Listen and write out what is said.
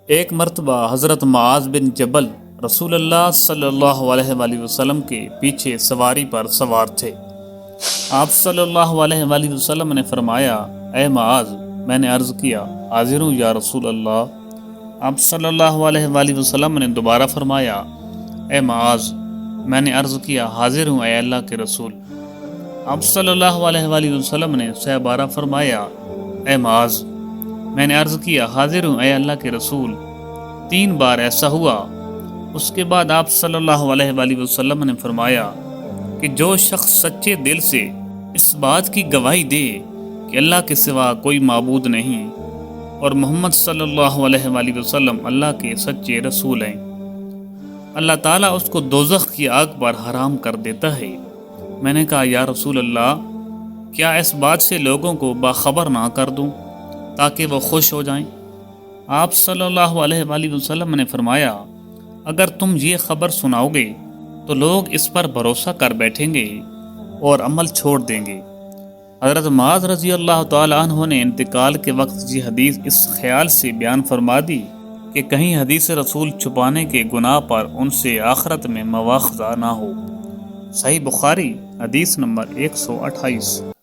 ایک مرتبہ حضرت معاذ بن جبل رسول اللہ صلی اللہ علیہ وآلہ وسلم کے پیچھے سواری پر سوار تھے۔ آپ صلی اللہ علیہ وآلہ وسلم نے فرمایا، اے معاذ، میں نے عرض کیا، حاضر ہوں یا رسول اللہ۔ آپ صلی اللہ علیہ وآلہ وسلم نے دوبارہ فرمایا، اے معاذ، میں نے عرض کیا، حاضر ہوں اے اللہ کے رسول۔ آپ صلی اللہ علیہ وآلہ وسلم نے 12 فرمایا، اے معاذ، میں نے عرض کیا، حاضر ہوں اے اللہ کے رسول۔ 3 بار ایسا ہوا۔ اس کے بعد آپ صلی اللہ علیہ وآلہ وسلم نے فرمایا کہ جو شخص سچے دل سے اس بات کی گواہی دے کہ اللہ کے سوا کوئی معبود نہیں اور محمد صلی اللہ علیہ وآلہ وسلم اللہ کے سچے رسول ہیں، اللہ تعالیٰ اس کو دوزخ کی آگ پر حرام کر دیتا ہے۔ میں نے کہا، یا رسول اللہ، کیا اس بات سے لوگوں کو باخبر نہ کر دوں تاکہ وہ خوش ہو جائیں؟ آپ صلی اللہ علیہ وآلہ وسلم نے فرمایا، اگر تم یہ خبر سناؤ گے تو لوگ اس پر بھروسہ کر بیٹھیں گے اور عمل چھوڑ دیں گے۔ حضرت معاذ رضی اللہ تعالی عنہ نے انتقال کے وقت یہ حدیث اس خیال سے بیان فرما دی کہ کہیں حدیث رسول چھپانے کے گناہ پر ان سے آخرت میں مواخذہ نہ ہو۔ صحیح بخاری، حدیث نمبر 128۔